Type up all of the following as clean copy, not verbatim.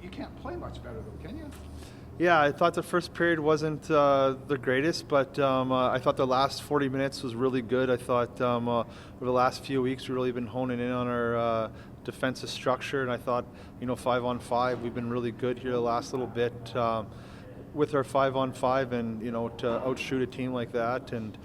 you can't play much better though, can you? Yeah, I thought the first period wasn't the greatest, but I thought the last 40 minutes was really good. I thought over the last few weeks we've really been honing in on our defensive structure, and I thought, 5-on-5, we've been really good here the last little bit with our 5-on-5, and to outshoot a team like that, and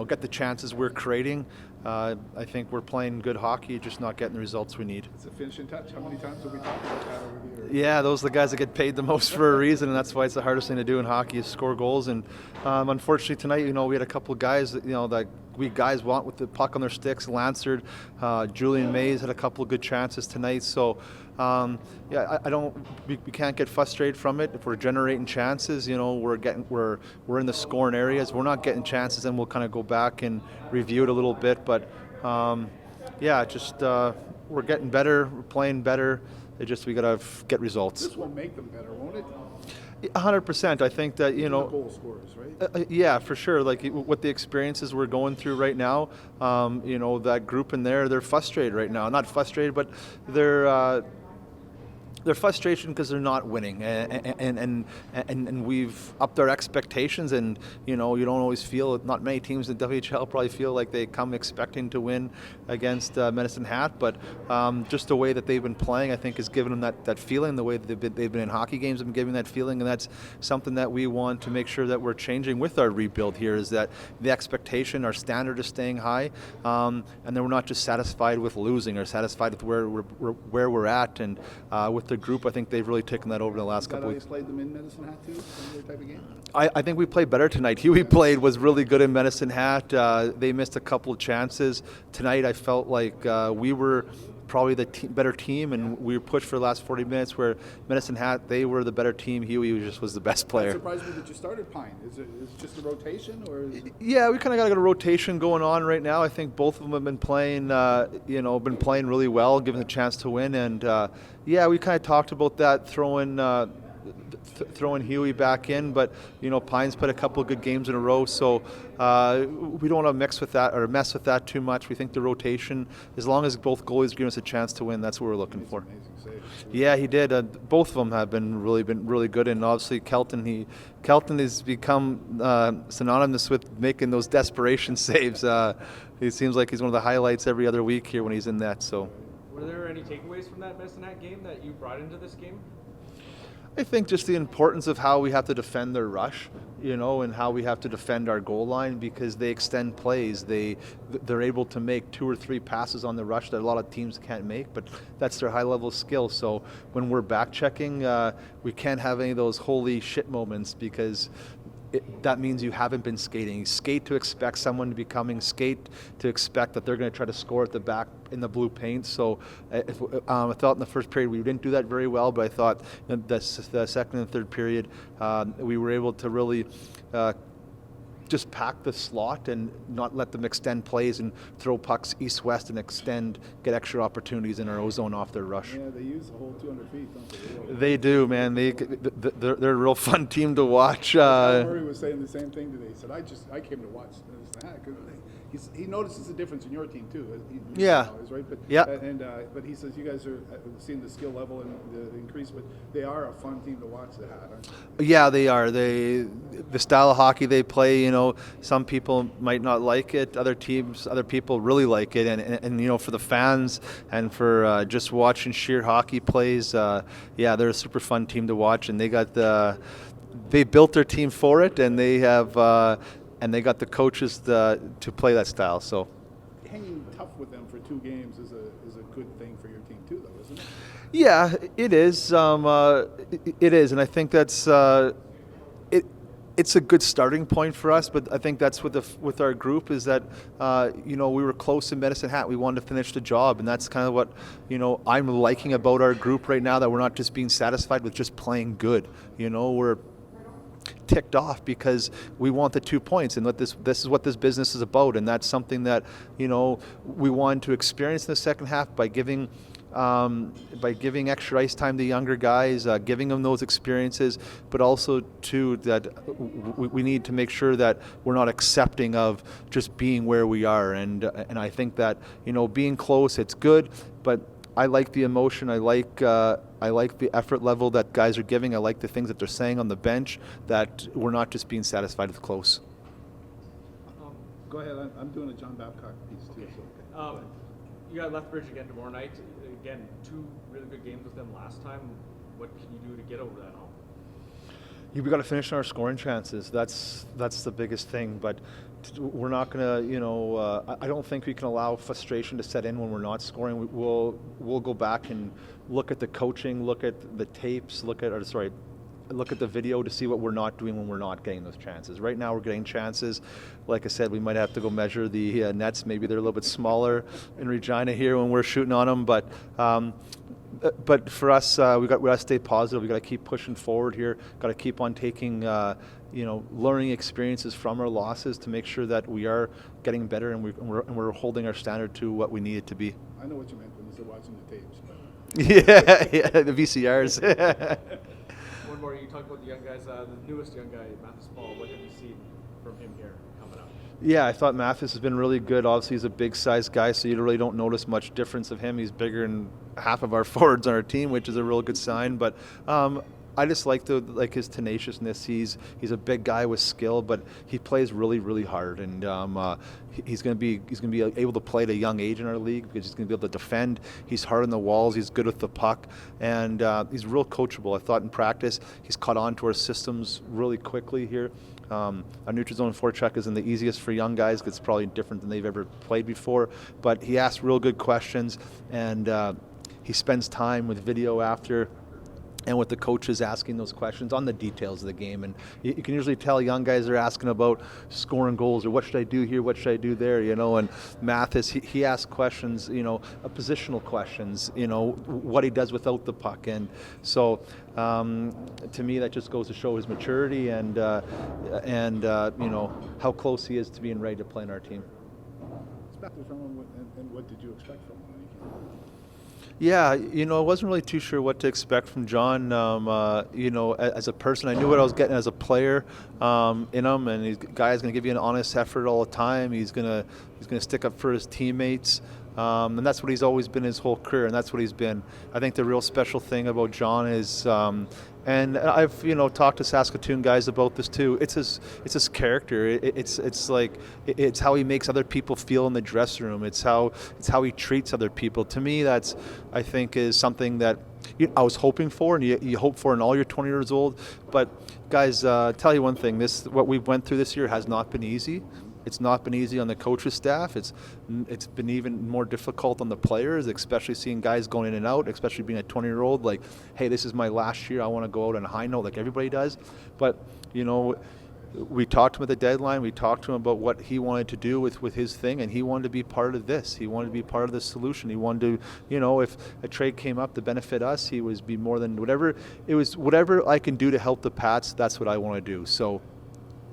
get the chances we're creating. I think we're playing good hockey, just not getting the results we need. It's a finishing touch. How many times have we talked about that over the years? Yeah, those are the guys that get paid the most for a reason, and that's why it's the hardest thing to do in hockey is score goals. And unfortunately tonight, we had a couple of guys that that we guys want with the puck on their sticks. Lansard, Julian Mays had a couple of good chances tonight. So we can't get frustrated from it. If we're generating chances, we're in the scoring areas. We're not getting chances, and we'll kind of go back and review it a little bit. But we're getting better. We're playing better. We gotta get results. This will make them better, won't it? 100%. I think that Goal scorers, right? yeah, for sure. Like what the experiences we're going through right now, that group in there, they're frustrated right now. Not frustrated, but they're frustration because they're not winning, and we've upped our expectations, and you don't always feel. Not many teams in WHL probably feel like they come expecting to win against Medicine Hat, but just the way that they've been playing, I think, has given them that feeling. The way that they've been in hockey games, have been giving that feeling, and that's something that we want to make sure that we're changing with our rebuild here. Is that the expectation, our standard is staying high, and then we're not just satisfied with losing or satisfied with where we're at, and with the group, I think they've really taken that over the last couple weeks. Is that how you played them in Medicine Hat too? Similar type of game? I think we played better tonight. Huey played was really good in Medicine Hat. They missed a couple of chances. Tonight I felt like we were probably the better team, and we were pushed for the last 40 minutes where Medicine Hat, they were the better team. Huey just was the best player. It surprised me that you started Pine. Is it just a rotation, or is it... Yeah, we kind of got a rotation going on right now. I think both of them have been playing, been playing really well, given the chance to win. And we kind of talked about that, throwing Huey back in, but Pine's put a couple of good games in a row, so we don't want to mess with that too much. We think the rotation, as long as both goalies give us a chance to win, that's what we're looking for. Yeah, he did. Both of them have been really good, and obviously Kelton has become synonymous with making those desperation saves. He seems like he's one of the highlights every other week here when he's in that. So, were there any takeaways from that Medicine Hat game that you brought into this game? I think just the importance of how we have to defend their rush, and how we have to defend our goal line, because they extend plays. They're able to make 2 or 3 passes on the rush that a lot of teams can't make, but that's their high-level skill. So when we're back-checking, we can't have any of those holy shit moments, because that means you haven't been skating. Skate to expect someone to be coming. Skate to expect that they're going to try to score at the back in the blue paint. So I thought in the first period we didn't do that very well, but I thought the second and third period we were able to really just pack the slot and not let them extend plays and throw pucks east-west and get extra opportunities in our ozone off their rush. Yeah, they use the whole 200 feet, don't they? They do, man. They're a real fun team to watch. Murray was saying the same thing today. He said, I came to watch this. He notices the difference in your team too. Yeah. Right? But, yeah. But he says you guys are seeing the skill level and the increase, but they are a fun team to watch. The Hat, aren't they? Yeah, they are. The style of hockey they play. Some people might not like it. Other people really like it. And for the fans and for just watching sheer hockey plays, they're a super fun team to watch. And they built their team for it, and they have. And they got the coaches to play that style. So, hanging tough with them for 2 games is a good thing for your team too, though, isn't it? Yeah, it is. It is, and I think that's it's a good starting point for us. But I think that's with our group is that we were close in Medicine Hat. We wanted to finish the job, and that's kind of what I'm liking about our group right now. That we're not just being satisfied with just playing good. We're ticked off because we want the 2 points, and this is what this business is about, and that's something that we want to experience in the second half by giving extra ice time to younger guys, giving them those experiences, but also too that we need to make sure that we're not accepting of just being where we are, and I think that being close, it's good, but I like the emotion. I like the effort level that guys are giving. I like the things that they're saying on the bench, that we're not just being satisfied with close. Go ahead. I'm doing a John Babcock piece too. So. You got Lethbridge again tomorrow night. Again, 2 really good games with them last time. What can you do to get over that hump? We got to finish our scoring chances. That's the biggest thing. But we're not going to, I don't think we can allow frustration to set in when we're not scoring. We'll go back and look at the coaching, look at the tapes, look at the video to see what we're not doing when we're not getting those chances. Right now we're getting chances. Like I said, we might have to go measure the nets. Maybe they're a little bit smaller in Regina here when we're shooting on them. But for us, we got to stay positive. We got to keep pushing forward here. Got to keep on taking learning experiences from our losses to make sure that we are getting better and we're holding our standard to what we need it to be. I know what you meant when you said watching the tapes. But. Yeah, the VCRs. One more. You talked about the young guys. The newest young guy, Paull. What have you seen from him here coming up? Yeah, I thought Mathis has been really good. Obviously, he's a big-sized guy, so you really don't notice much difference of him. He's bigger than half of our forwards on our team, which is a real good sign. But I just like his tenaciousness. He's a big guy with skill, but he plays really, really hard, and he's going to be able to play at a young age in our league because he's going to be able to defend. He's hard on the walls. He's good with the puck, and he's real coachable. I thought in practice he's caught on to our systems really quickly here. Our neutral zone forecheck isn't the easiest for young guys. It's probably different than they've ever played before, but he asks real good questions, and he spends time with video after and with the coaches asking those questions on the details of the game. And you can usually tell young guys are asking about scoring goals or what should I do here, what should I do there, and Mathis, he asks questions, positional questions, what he does without the puck. And so to me, that just goes to show his maturity and how close he is to being ready to play in our team. Expected from him, and what did you expect from him when he came? Yeah, I wasn't really too sure what to expect from John. As a person, I knew what I was getting as a player in him, and he's a guy who's going to give you an honest effort all the time. He's going to stick up for his teammates, and that's what he's always been his whole career, and that's what he's been. I think the real special thing about John is, and I've talked to Saskatoon guys about this too. It's his character. It's how he makes other people feel in the dressing room. It's how he treats other people. To me, that's, I think, is something that I was hoping for, and you hope for in all your 20 years old. But guys, tell you one thing: what we went through this year has not been easy. It's not been easy on the coach's staff. It's been even more difficult on the players, especially seeing guys going in and out, especially being a 20-year-old. Like, hey, this is my last year. I want to go out on a high note like everybody does. But, we talked to him at the deadline. We talked to him about what he wanted to do with his thing, and he wanted to be part of this. He wanted to be part of the solution. He wanted to, if a trade came up to benefit us, he was be more than whatever. It was whatever I can do to help the Pats, that's what I want to do. So.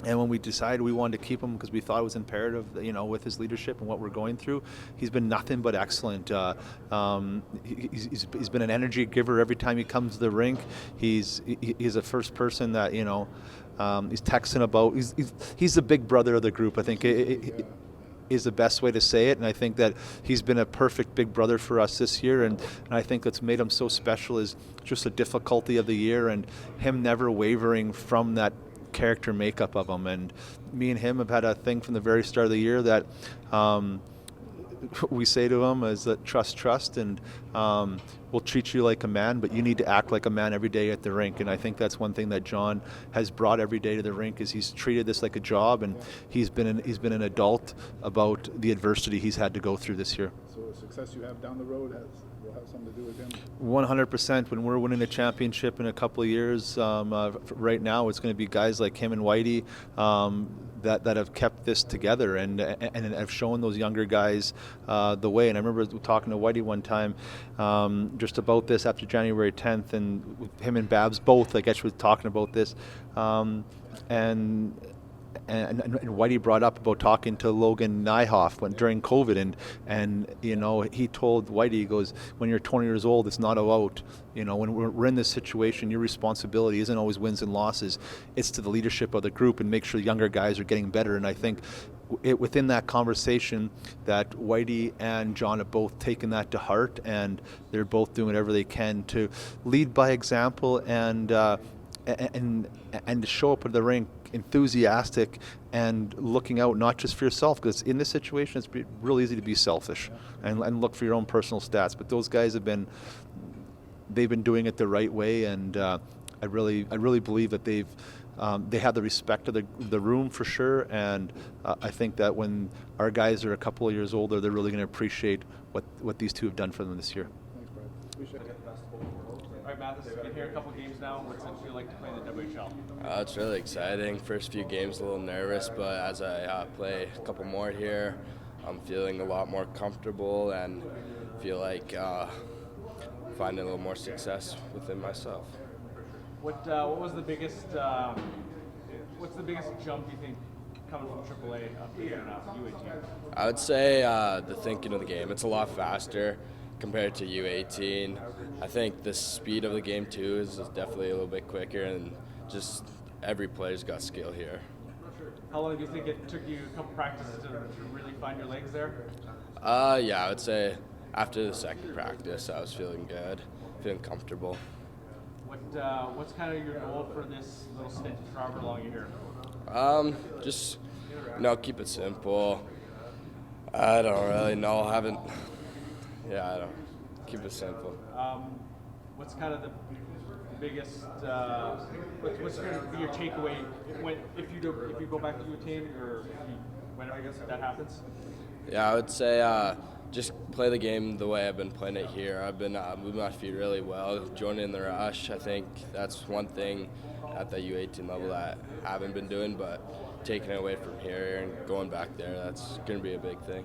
And when we decided we wanted to keep him because we thought it was imperative, with his leadership and what we're going through, he's been nothing but excellent. He's been an energy giver every time he comes to the rink. He's the first person that he's texting about. He's the big brother of the group. I think is the best way to say it, and I think that he's been a perfect big brother for us this year. And I think what's made him so special is just the difficulty of the year and him never wavering from that character makeup of him. And me and him have had a thing from the very start of the year that we say to him is that trust, and we'll treat you like a man, but you need to act like a man every day at the rink. And I think that's one thing that John has brought every day to the rink is he's treated this like a job, and he's been an adult about the adversity he's had to go through this year. So the success you have down the road will have something to do with him? 100%. When we're winning a championship in a couple of years, right now it's going to be guys like him and Whitey that have kept this together and have shown those younger guys the way. And I remember talking to Whitey one time just about this after January 10th, and him and Babs both, I guess, was talking about this. And Whitey brought up about talking to Logan Nyhoff during COVID, and he told Whitey, he goes, when you're 20 years old, it's not about, when we're in this situation, your responsibility isn't always wins and losses. It's to the leadership of the group and make sure the younger guys are getting better. And I think within that conversation, that Whitey and John have both taken that to heart, and they're both doing whatever they can to lead by example and to show up at the rink enthusiastic and looking out not just for yourself, because in this situation it's real easy to be selfish and look for your own personal stats. But those guys they've been doing it the right way, and I really believe that they have the respect of the room for sure, and I think that when our guys are a couple of years older, they're really going to appreciate what these two have done for them this year. Thanks, Brad. Appreciate it. All right, Matt, you've been here a couple of games now. What's it feel like to play in the WHL? It's really exciting. First few games a little nervous, but as I play a couple more here, I'm feeling a lot more comfortable and feel like finding a little more success within myself. What was the biggest what's the biggest jump you think coming from AAA up to U18? I would say the thinking of the game. It's a lot faster compared to U18. I think the speed of the game too is definitely a little bit quicker, and just every player's got skill here. How long do you think it took you a couple practices to really find your legs there? Yeah, I would say after the second practice, I was feeling good, feeling comfortable. What's kind of your goal for this little stint for however long you're here? Just keep it simple. I don't really know. I don't. Keep it simple. What's kind of the biggest? What's going to be your takeaway if you go back to U18 or whenever that happens? Yeah, I would say just play the game the way I've been playing it here. I've been moving my feet really well, joining the rush. I think that's one thing at the U18 level that I haven't been doing, but taking it away from here and going back there, that's going to be a big thing.